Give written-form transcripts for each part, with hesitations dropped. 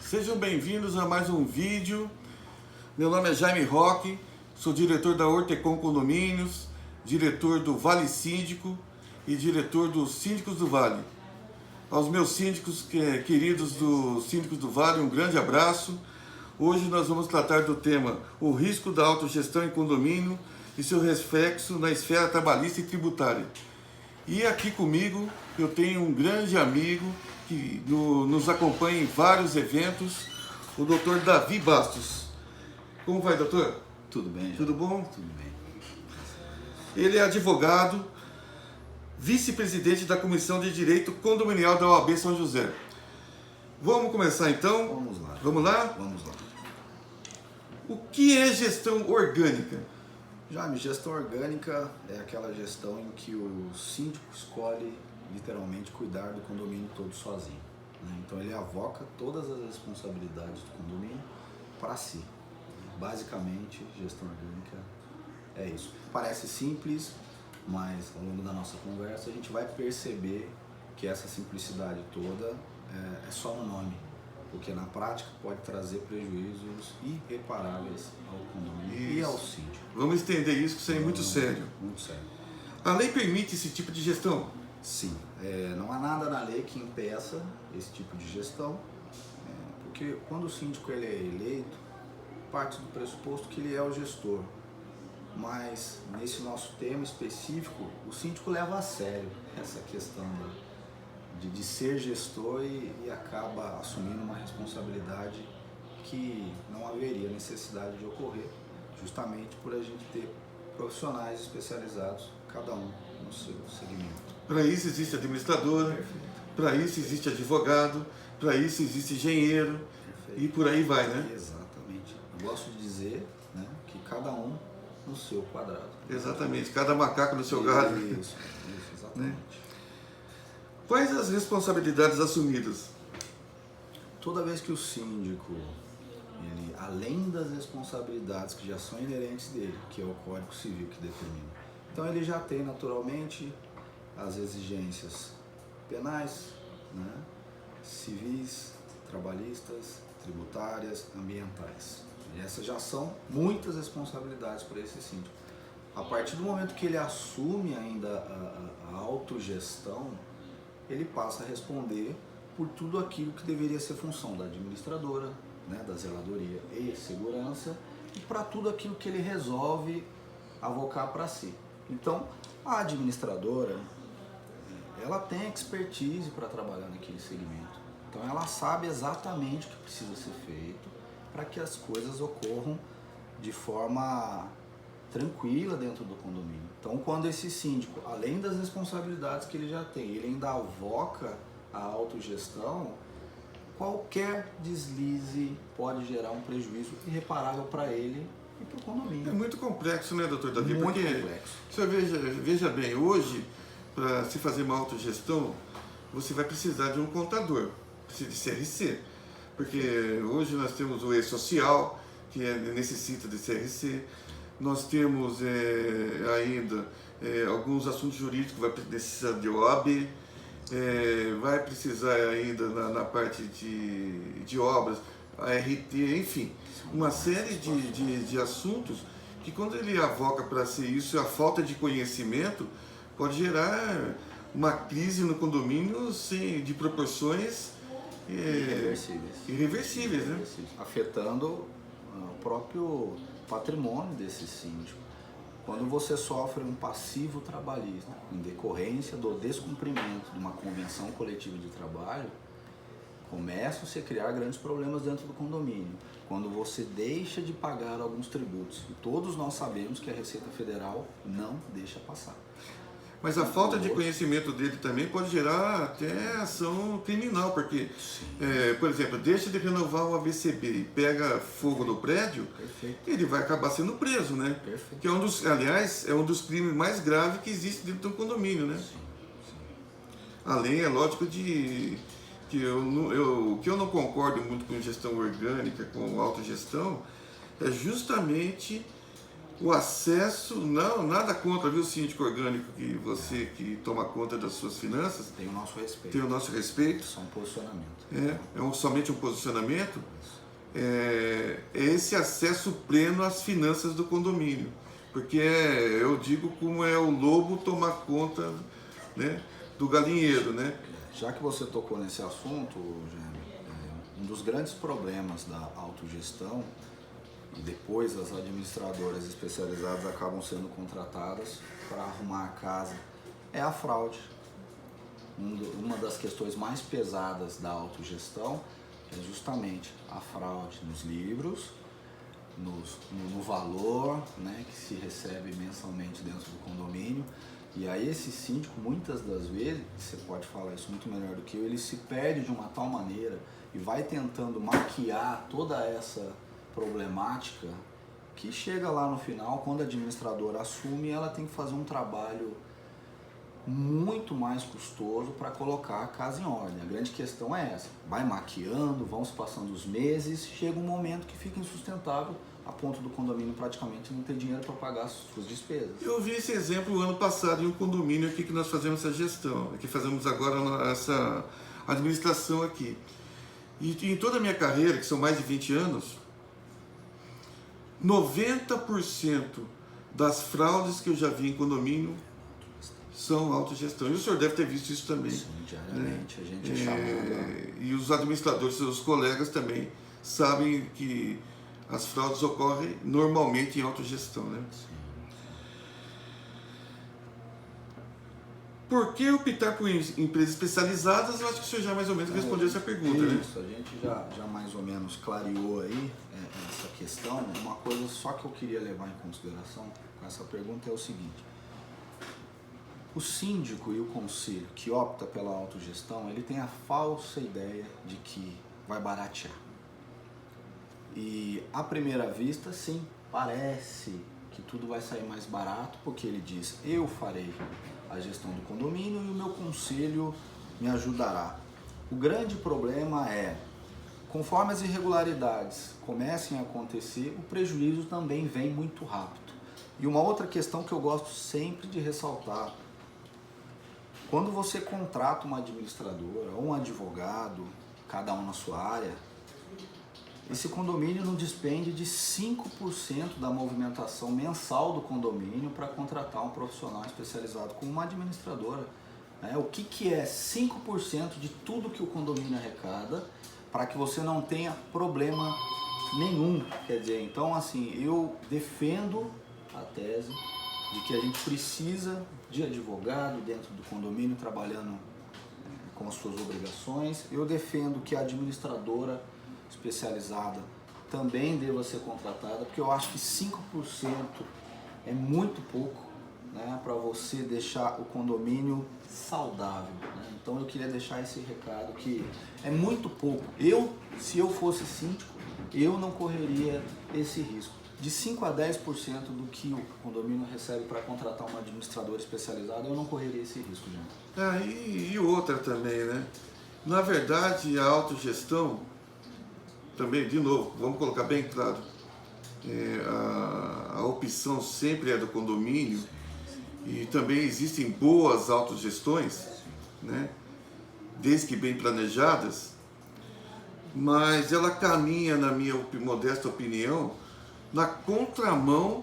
Sejam bem-vindos a mais um vídeo. Meu nome é Jaime Roque, sou diretor da Hortecon Condomínios, diretor do Vale Síndico e diretor dos Síndicos do Vale. Aos meus síndicos queridos dos Síndicos do Vale, um grande abraço. Hoje nós vamos tratar do tema o risco da autogestão em condomínio e seu reflexo na esfera trabalhista e tributária. E aqui comigo eu tenho um grande amigo que nos acompanha em vários eventos, o Dr. Davi Bastos. Como vai, doutor? Tudo bem, Tudo bom? Tudo bem. Ele é advogado, vice-presidente da Comissão de Direito Condominial da OAB São José. Vamos começar então? Vamos lá. Vamos lá? Vamos lá. O que é gestão orgânica? Jaime, gestão orgânica é aquela gestão em que o síndico escolhe literalmente cuidar do condomínio todo sozinho, né? Então ele avoca todas as responsabilidades do condomínio para si. Basicamente, gestão orgânica é isso. Parece simples, mas ao longo da nossa conversa a gente vai perceber que essa simplicidade toda é só no nome, porque na prática pode trazer prejuízos irreparáveis ao condomínio e ao síndico. Vamos entender isso, que isso é muito sério. Muito sério. A lei permite esse tipo de gestão? Sim, não há nada na lei que impeça esse tipo de gestão, porque quando o síndico ele é eleito, parte do pressuposto que ele é o gestor. Mas nesse nosso tema específico, o síndico leva a sério essa questão de ser gestor e acaba assumindo uma responsabilidade que não haveria necessidade de ocorrer, justamente por a gente ter profissionais especializados, cada um no seu segmento. Para isso existe administradora, para isso existe advogado, para isso existe engenheiro. Perfeito. E por aí vai, né? Exatamente. Eu gosto de dizer, né, que cada um no seu quadrado. Exatamente, cada macaco no seu galho. Isso, exatamente. Quais as responsabilidades assumidas? Toda vez que o síndico, ele, além das responsabilidades que já são inerentes dele, que é o Código Civil que determina, então ele já tem naturalmente as exigências penais, né, civis, trabalhistas, tributárias, ambientais. E essas já são muitas responsabilidades para esse síndico. A partir do momento que ele assume ainda a autogestão, ele passa a responder por tudo aquilo que deveria ser função da administradora, né, da zeladoria e segurança, e para tudo aquilo que ele resolve avocar para si. Então, a administradora, ela tem expertise para trabalhar naquele segmento. Então, ela sabe exatamente o que precisa ser feito para que as coisas ocorram de forma tranquila dentro do condomínio. Então, quando esse síndico, além das responsabilidades que ele já tem, ele ainda avoca a autogestão, qualquer deslize pode gerar um prejuízo irreparável para ele e para o condomínio. É muito complexo, né, doutor Davi? Muito porque complexo. Você veja bem, hoje, para se fazer uma autogestão, você vai precisar de um contador, precisa de CRC. Porque hoje nós temos o E-Social, que necessita de CRC. Nós temos ainda alguns assuntos jurídicos que vai precisar de OAB, vai precisar ainda na parte de obras, a RT, enfim, uma série de assuntos que quando ele avoca para ser isso, a falta de conhecimento pode gerar uma crise no condomínio de proporções irreversíveis, né? Afetando o próprio patrimônio desse síndico. Quando você sofre um passivo trabalhista em decorrência do descumprimento de uma convenção coletiva de trabalho, começam-se a criar grandes problemas dentro do condomínio. Quando você deixa de pagar alguns tributos, e todos nós sabemos que a Receita Federal não deixa passar. Mas a falta de conhecimento dele também pode gerar até ação criminal, porque, por exemplo, deixa de renovar o AVCB e pega fogo no prédio, ele vai acabar sendo preso, né? Perfeito. Que aliás, é um dos crimes mais graves que existe dentro do condomínio, né? Sim. Além, é lógico, que eu não concordo muito com gestão orgânica, com autogestão, é justamente o acesso, não, nada contra, viu, síndico orgânico, que você que toma conta das suas finanças, Tem o nosso respeito. tem o nosso respeito. Só um posicionamento. Somente um posicionamento. É esse acesso pleno às finanças do condomínio. Porque eu digo como é o lobo tomar conta, né, do galinheiro, né? Já que você tocou nesse assunto, Gênio, um dos grandes problemas da autogestão, e depois as administradoras especializadas acabam sendo contratadas para arrumar a casa, é a fraude. Uma das questões mais pesadas da autogestão é justamente a fraude nos livros, no valor, né, que se recebe mensalmente dentro do condomínio. E aí esse síndico, muitas das vezes, você pode falar isso muito melhor do que eu, ele se perde de uma tal maneira e vai tentando maquiar toda essa problemática que chega lá no final, quando a administradora assume, ela tem que fazer um trabalho muito mais custoso para colocar a casa em ordem. A grande questão é essa, vai maquiando, vão se passando os meses, chega um momento que fica insustentável a ponto do condomínio praticamente não ter dinheiro para pagar as suas despesas. Eu vi esse exemplo o ano passado em um condomínio aqui que nós fazemos essa gestão, que fazemos agora essa administração aqui. E em toda a minha carreira, que são mais de 20 anos, 90% das fraudes que eu já vi em condomínio são autogestão. E o senhor deve ter visto isso também. Sim, diariamente, né? A gente é chamado. E os administradores, seus colegas também, sabem que as fraudes ocorrem normalmente em autogestão, né? Sim. Por que optar por empresas especializadas? Eu acho que o senhor já mais ou menos respondeu essa pergunta, né? Isso, a gente já mais ou menos clareou aí essa questão. Uma coisa só que eu queria levar em consideração com essa pergunta é o seguinte: o síndico e o conselho que opta pela autogestão, ele tem a falsa ideia de que vai baratear. E à primeira vista, sim, parece que tudo vai sair mais barato, porque ele diz, eu farei a gestão do condomínio e o meu conselho me ajudará. O grande problema é, conforme as irregularidades comecem a acontecer, o prejuízo também vem muito rápido. E uma outra questão que eu gosto sempre de ressaltar, quando você contrata uma administradora ou um advogado, cada um na sua área, esse condomínio não despende de 5% da movimentação mensal do condomínio para contratar um profissional especializado como uma administradora. O que é 5% de tudo que o condomínio arrecada para que você não tenha problema nenhum? Quer dizer, então assim, eu defendo a tese de que a gente precisa de advogado dentro do condomínio trabalhando com as suas obrigações. Eu defendo que a administradora especializada também deva ser contratada, porque eu acho que 5% é muito pouco, né, para você deixar o condomínio saudável, né? Então eu queria deixar esse recado que é muito pouco. Se eu fosse síndico, eu não correria esse risco. De 5 a 10% do que o condomínio recebe para contratar uma administradora especializada, eu não correria esse risco, gente. E outra também, né? Na verdade, a autogestão, também, de novo, vamos colocar bem claro, a opção sempre é do condomínio e também existem boas autogestões, né? Desde que bem planejadas, mas ela caminha, na minha modesta opinião, na contramão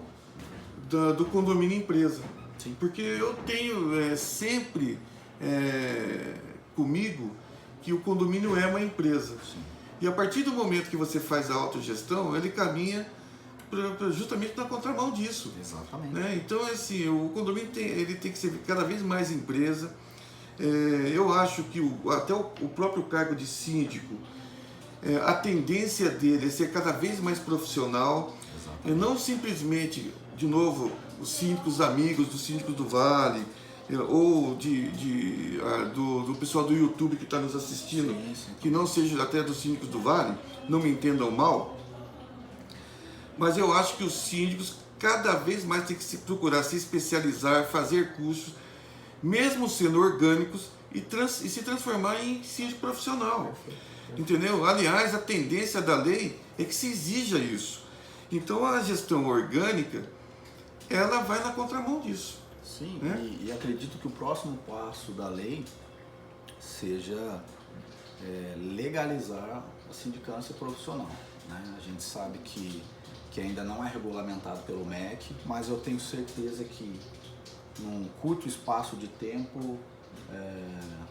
do condomínio empresa. Sim. Porque eu tenho sempre comigo que o condomínio é uma empresa. Sim. E a partir do momento que você faz a autogestão, ele caminha justamente na contramão disso. Exatamente. Né? Então, assim, o condomínio ele tem que ser cada vez mais empresa. Eu acho que até o próprio cargo de síndico, a tendência dele é ser cada vez mais profissional. E não simplesmente, de novo, os síndicos amigos dos síndicos do Vale, ou do pessoal do YouTube que está nos assistindo, sim. que não seja até dos síndicos do Vale, não me entendam mal, mas eu acho que os síndicos cada vez mais têm que procurar se especializar, fazer cursos, mesmo sendo orgânicos, e se transformar em síndico profissional. Entendeu? Aliás, a tendência da lei é que se exija isso. Então a gestão orgânica, ela vai na contramão disso. Sim, né? e acredito que o próximo passo da lei seja legalizar a sindicância profissional. Né? A gente sabe que ainda não é regulamentado pelo MEC, mas eu tenho certeza que num curto espaço de tempo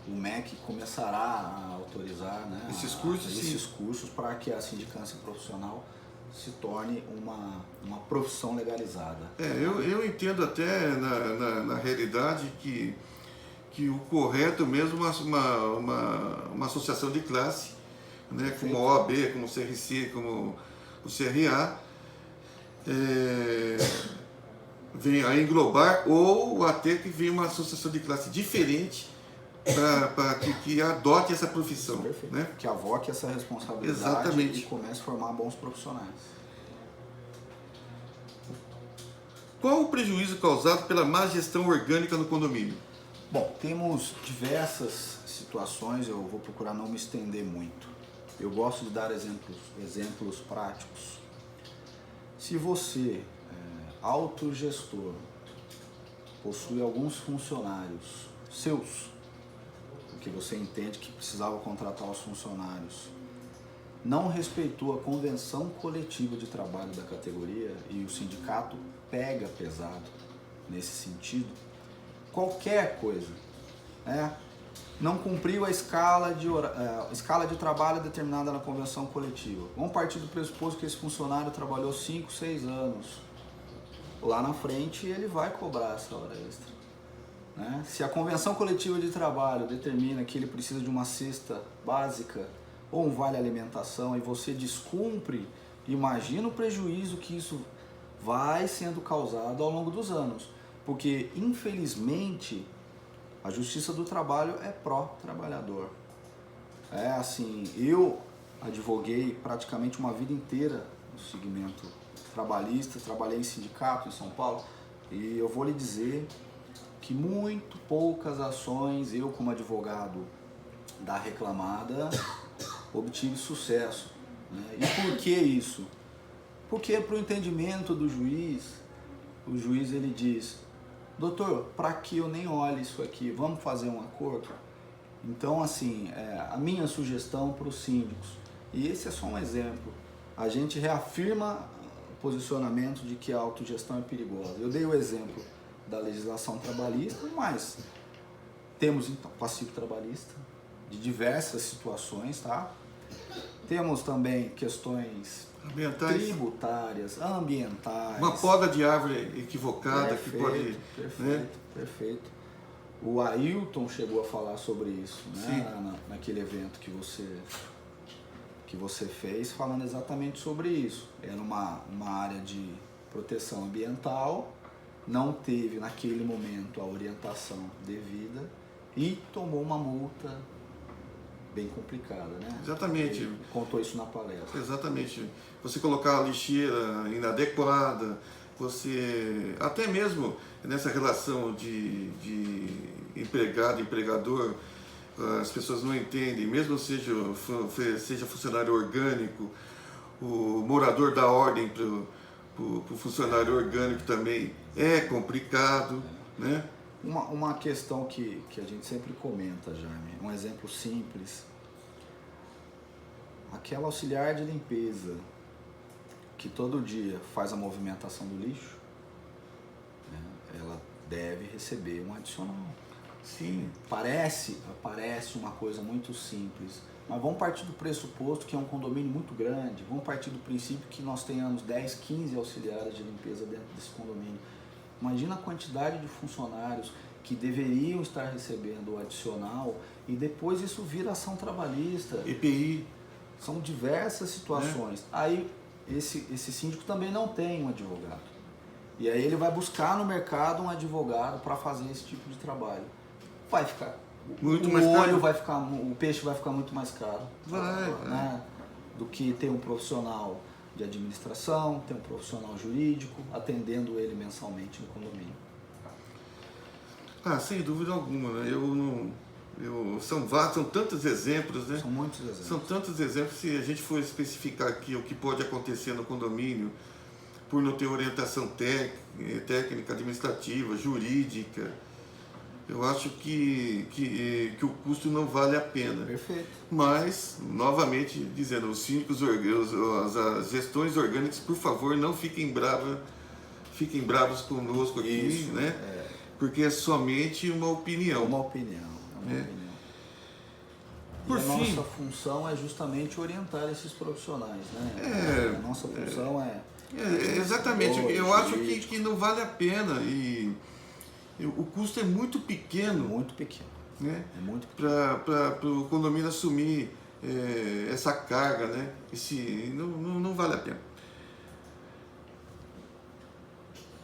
o MEC começará a autorizar, né, esses cursos para que a sindicância profissional se torne uma profissão legalizada. Eu entendo até na realidade que o correto mesmo é uma associação de classe, né, como a OAB, como o CRC, como o CRA, vem a englobar ou até que venha uma associação de classe diferente para que adote essa profissão. Né? Que avoque essa responsabilidade. Exatamente. E comece a formar bons profissionais. Qual o prejuízo causado pela má gestão orgânica no condomínio? Bom, temos diversas situações, eu vou procurar não me estender muito. Eu gosto de dar exemplos práticos. Se você, autogestor, possui alguns funcionários seus, porque você entende que precisava contratar os funcionários, não respeitou a convenção coletiva de trabalho da categoria e o sindicato pega pesado nesse sentido, qualquer coisa, não cumpriu a escala de trabalho determinada na convenção coletiva. Vamos partir do pressuposto que esse funcionário trabalhou 5, 6 anos. Lá na frente ele vai cobrar essa hora extra. Né? Se a convenção coletiva de trabalho determina que ele precisa de uma cesta básica ou um vale alimentação e você descumpre, imagina o prejuízo que isso vai sendo causado ao longo dos anos. Porque, infelizmente, a Justiça do Trabalho é pró-trabalhador. Eu advoguei praticamente uma vida inteira no segmento trabalhista, trabalhei em sindicato em São Paulo e eu vou lhe dizer que muito poucas ações eu, como advogado da reclamada, obtive sucesso. Né? E por que isso? Porque para o entendimento do juiz, o juiz ele diz: doutor, para que eu nem olhe isso aqui, vamos fazer um acordo? Então, assim, a minha sugestão para os síndicos, e esse é só um exemplo, a gente reafirma o posicionamento de que a autogestão é perigosa. Eu dei o exemplo da legislação trabalhista, mas temos então passivo trabalhista de diversas situações, tá? Temos também questões tributárias, ambientais. Uma poda de árvore equivocada que pode... Perfeito. O Ailton chegou a falar sobre isso, né? Naquele evento que você fez, falando exatamente sobre isso. Era uma área de proteção ambiental, não teve naquele momento a orientação devida e tomou uma multa bem complicada, né? Exatamente. Ele contou isso na palestra. Exatamente. Você colocar a lixeira inadequada, você até mesmo nessa relação de empregado e empregador, as pessoas não entendem, mesmo seja funcionário orgânico, o morador da ordem para o funcionário orgânico também é complicado, né? Uma questão que a gente sempre comenta, Jaime, um exemplo simples. Aquela auxiliar de limpeza que todo dia faz a movimentação do lixo, né, ela deve receber um adicional. Sim. Parece uma coisa muito simples, mas vamos partir do pressuposto que é um condomínio muito grande, vamos partir do princípio que nós tenhamos 10, 15 auxiliares de limpeza dentro desse condomínio. Imagina a quantidade de funcionários que deveriam estar recebendo o adicional e depois isso vira ação trabalhista. EPI. São diversas situações. Aí esse síndico também não tem um advogado. E aí ele vai buscar no mercado um advogado para fazer esse tipo de trabalho. Vai ficar muito mais caro. O peixe vai ficar muito mais caro. Né? Do que ter um profissional de administração, ter um profissional jurídico atendendo ele mensalmente no condomínio. Sem dúvida alguma, né? São tantos exemplos, né? São muitos exemplos. São tantos exemplos, se a gente for especificar aqui o que pode acontecer no condomínio, por não ter orientação técnica, administrativa, jurídica. Eu acho que o custo não vale a pena. Perfeito. Mas, novamente dizendo, os síndicos, as gestões orgânicas, por favor, não fiquem bravos conosco aqui, Isso, né? Porque é somente uma opinião. Uma opinião. Por fim, nossa função é justamente orientar esses profissionais, né? A nossa função exatamente. Eu acho que não vale a pena e o custo é muito pequeno. Muito pequeno. Né? É muito pequeno. Para o condomínio assumir essa carga, né? Não vale a pena.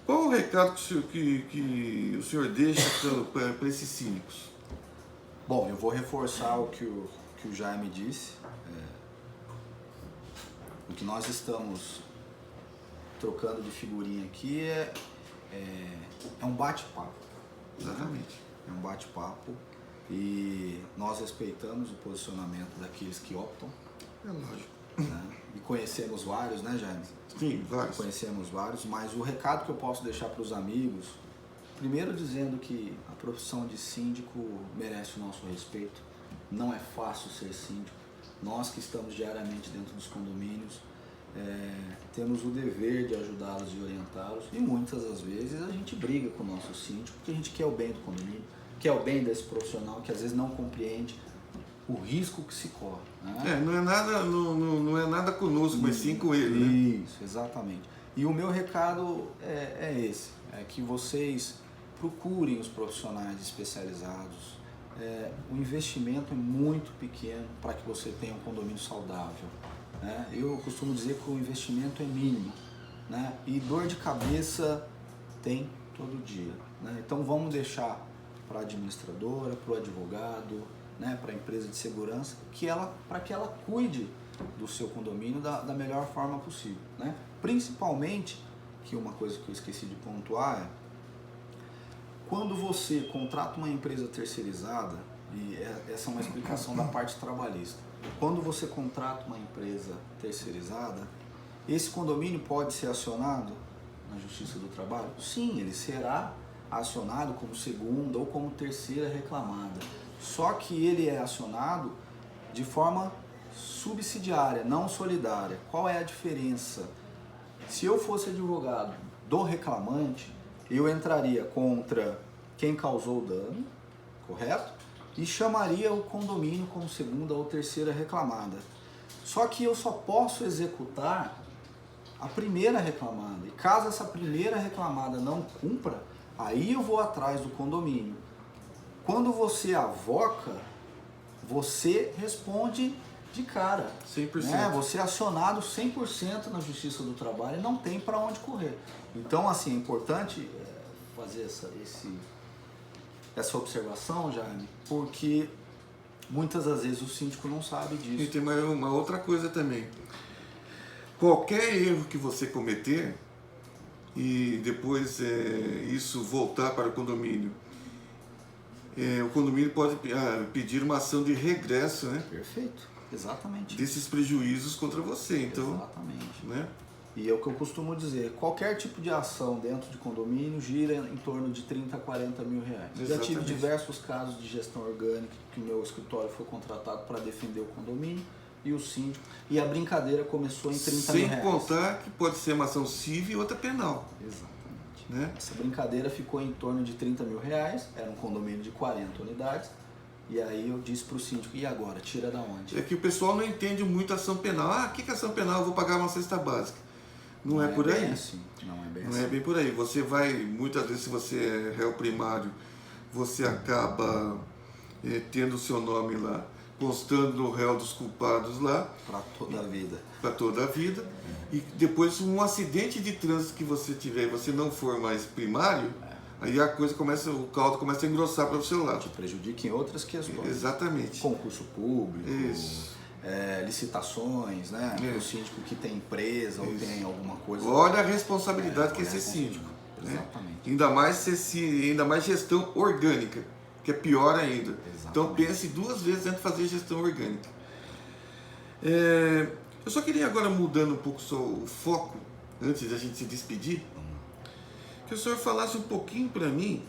Qual o recado que o senhor deixa para esses síndicos? Bom, eu vou reforçar o que o Jaime disse. O que nós estamos trocando de figurinha aqui é um bate-papo. Exatamente. É um bate-papo e nós respeitamos o posicionamento daqueles que optam. É lógico. Né? E conhecemos vários, né, Jaime? Sim, vários. Conhecemos vários, mas o recado que eu posso deixar para os amigos, primeiro dizendo que a profissão de síndico merece o nosso respeito. Não é fácil ser síndico. Nós que estamos diariamente dentro dos condomínios, temos o dever de ajudá-los e orientá-los. E muitas das vezes a gente briga com o nosso síndico porque a gente quer o bem do condomínio, quer o bem desse profissional que às vezes não compreende o risco que se corre. Né? Não é nada conosco, mas sim com ele. Né? Isso, exatamente. E o meu recado é esse, é que vocês procurem os profissionais especializados. O investimento é muito pequeno para que você tenha um condomínio saudável. Né? Eu costumo dizer que o investimento é mínimo, né? E dor de cabeça tem todo dia. Né? Então vamos deixar para a administradora, para o advogado, né? Para a empresa de segurança, para que ela cuide do seu condomínio da melhor forma possível. Né? Principalmente, que uma coisa que eu esqueci de pontuar quando você contrata uma empresa terceirizada, e essa é uma explicação da parte trabalhista, quando você contrata uma empresa terceirizada, esse condomínio pode ser acionado na Justiça do Trabalho? Sim, ele será acionado como segunda ou como terceira reclamada. Só que ele é acionado de forma subsidiária, não solidária. Qual é a diferença? Se eu fosse advogado do reclamante, eu entraria contra quem causou o dano, correto? E chamaria o condomínio como segunda ou terceira reclamada. Só que eu só posso executar a primeira reclamada. E caso essa primeira reclamada não cumpra, aí eu vou atrás do condomínio. Quando você avoca, você responde de cara. 100%. Né? Você é acionado 100% na Justiça do Trabalho e não tem para onde correr. Então, assim, é importante fazer essa observação, Jaime, porque muitas das vezes o síndico não sabe disso. E tem uma outra coisa também. Qualquer erro que você cometer e depois isso voltar para o condomínio pode pedir uma ação de regresso, né? Perfeito, exatamente. Desses prejuízos contra você. Então, exatamente. Né? E é o que eu costumo dizer, qualquer tipo de ação dentro de condomínio gira em torno de 30 a 40 mil reais. Já tive diversos casos de gestão orgânica que o meu escritório foi contratado para defender o condomínio e o síndico, e a brincadeira começou em 30 mil reais. Sem contar que pode ser uma ação civil e outra penal. Exatamente. Né? Essa brincadeira ficou em torno de 30 mil reais, era um condomínio de 40 unidades, e aí eu disse para o síndico, e agora, tira da onde? É que o pessoal não entende muito a ação penal. O que é ação penal? Eu vou pagar uma cesta básica. Não é por aí. Assim. Não é bem não assim. É bem por aí. Você vai, muitas vezes, se você é réu primário, você acaba tendo o seu nome lá, constando no réu dos culpados lá. Para toda a vida. Para toda a vida. E depois, um acidente de trânsito que você tiver e você não for mais primário, aí a coisa começa, o caldo começa a engrossar para o seu lado. Te prejudica em outras questões. Exatamente. Concurso público. Isso. Licitações, né? O síndico que tem empresa ou tem alguma coisa. Olha a responsabilidade que é ser síndico. Exatamente. Né? Ainda mais gestão orgânica, que é pior ainda. Exatamente. Então pense duas vezes antes de fazer gestão orgânica. Eu só queria agora, mudando um pouco o foco, antes da gente se despedir, que o senhor falasse um pouquinho para mim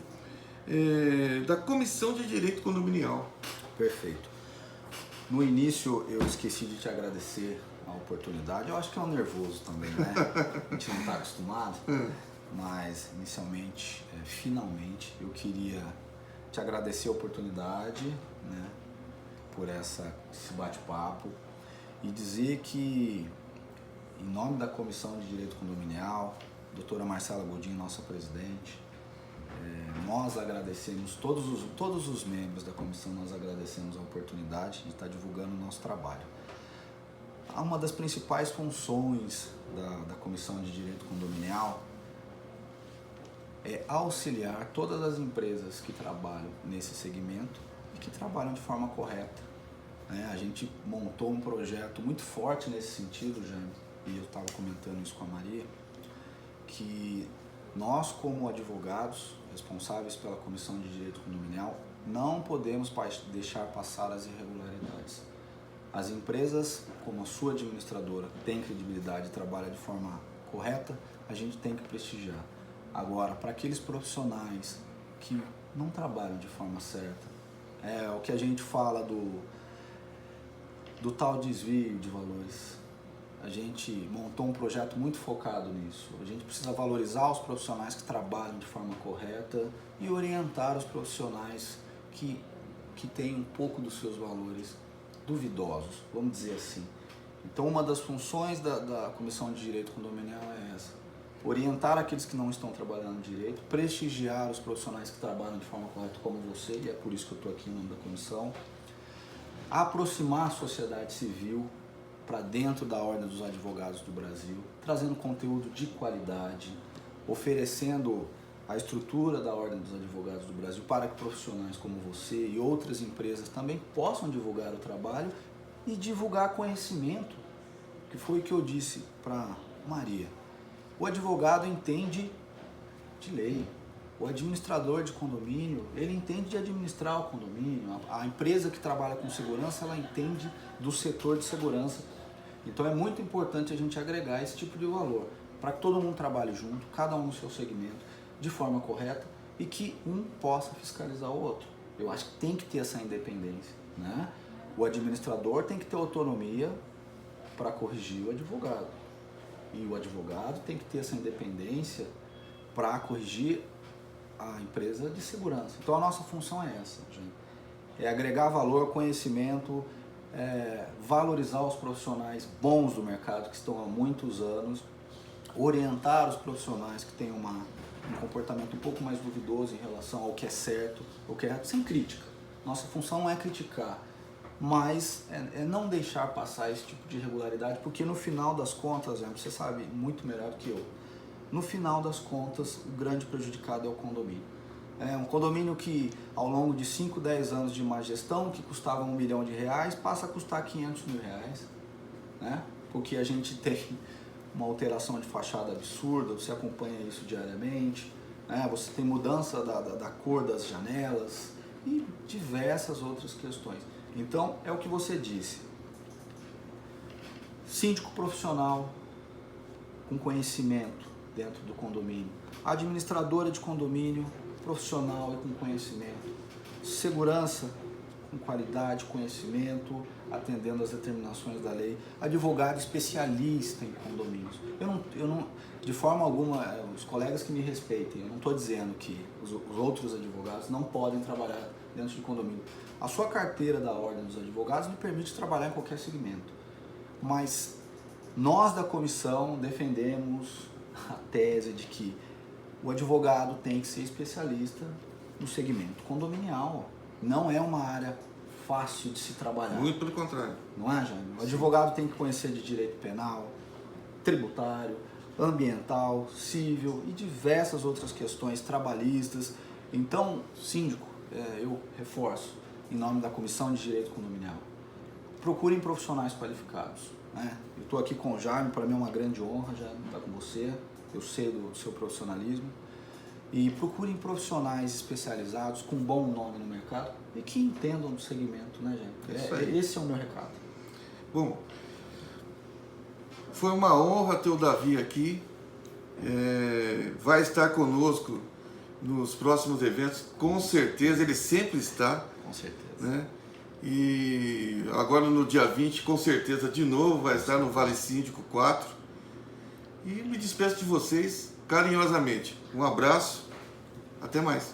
da Comissão de Direito Condominial. Perfeito. No início eu esqueci de te agradecer a oportunidade. Eu acho que é um nervoso também, né? A gente não está acostumado. Mas inicialmente, finalmente, eu queria te agradecer a oportunidade, né, por esse bate-papo e dizer que, em nome da Comissão de Direito Condominial, doutora Marcela Godinho, nossa presidente, nós agradecemos, todos os membros da comissão, nós agradecemos a oportunidade de estar divulgando o nosso trabalho. Uma das principais funções da Comissão de Direito Condominial é auxiliar todas as empresas que trabalham nesse segmento e que trabalham de forma correta. A gente montou um projeto muito forte nesse sentido, Jaime, e eu estava comentando isso com a Maria, que nós, como advogados responsáveis pela Comissão de Direito Condominial, não podemos deixar passar as irregularidades. As empresas, como a sua administradora, têm credibilidade e trabalham de forma correta, a gente tem que prestigiar. Agora, para aqueles profissionais que não trabalham de forma certa, o que a gente fala do tal desvio de valores, a gente montou um projeto muito focado nisso. A gente precisa valorizar os profissionais que trabalham de forma correta e orientar os profissionais que têm um pouco dos seus valores duvidosos, vamos dizer assim. Então, uma das funções da Comissão de Direito Condominial é essa: orientar aqueles que não estão trabalhando direito, prestigiar os profissionais que trabalham de forma correta como você, e é por isso que eu estou aqui em nome da comissão, aproximar a sociedade civil para dentro da Ordem dos Advogados do Brasil, trazendo conteúdo de qualidade, oferecendo a estrutura da Ordem dos Advogados do Brasil para que profissionais como você e outras empresas também possam divulgar o trabalho e divulgar conhecimento, que foi o que eu disse para Maria. O advogado entende de lei, o administrador de condomínio, ele entende de administrar o condomínio, a empresa que trabalha com segurança, ela entende do setor de segurança. Então é muito importante a gente agregar esse tipo de valor, para que todo mundo trabalhe junto, cada um no seu segmento, de forma correta, e que um possa fiscalizar o outro. Eu acho que tem que ter essa independência, né? O administrador tem que ter autonomia para corrigir o advogado. E o advogado tem que ter essa independência para corrigir a empresa de segurança. Então a nossa função é essa, gente. É agregar valor, conhecimento, valorizar os profissionais bons do mercado que estão há muitos anos, orientar os profissionais que têm um comportamento um pouco mais duvidoso em relação ao que é certo, ao que é errado, sem crítica. Nossa função não é criticar, mas é não deixar passar esse tipo de irregularidade, porque no final das contas, você sabe muito melhor do que eu, no final das contas o grande prejudicado é o condomínio. É um condomínio que ao longo de 5, 10 anos de má gestão, que custava R$1 milhão, passa a custar R$500 mil, né? Porque a gente tem uma alteração de fachada absurda, você acompanha isso diariamente, né? Você tem mudança da cor das janelas e diversas outras questões. Então, é o que você disse, síndico profissional com conhecimento dentro do condomínio, administradora de condomínio profissional e com conhecimento, segurança com qualidade, conhecimento, atendendo às determinações da lei, advogado especialista em condomínios. Eu não, de forma alguma, os colegas que me respeitem, eu não estou dizendo que os outros advogados não podem trabalhar dentro de condomínio. A sua carteira da Ordem dos Advogados lhe permite trabalhar em qualquer segmento, mas nós da comissão defendemos a tese de que o advogado tem que ser especialista no segmento condominial. Não é uma área fácil de se trabalhar. Muito pelo contrário. Não é, Jaime? O advogado tem que conhecer de direito penal, tributário, ambiental, civil e diversas outras questões trabalhistas. Então, síndico, eu reforço, em nome da Comissão de Direito Condominial, procurem profissionais qualificados, né? Eu estou aqui com o Jaime, para mim é uma grande honra já estar com você, eu sei do seu profissionalismo. E procurem profissionais especializados, com bom nome no mercado e que entendam do segmento, né, gente? Esse é o meu recado. Bom, foi uma honra ter o Davi aqui, vai estar conosco nos próximos eventos, com certeza, ele sempre está. Com certeza. Né? E agora no dia 20, com certeza, de novo, vai estar no Vale Síndico 4. E me despeço de vocês carinhosamente. Um abraço, até mais.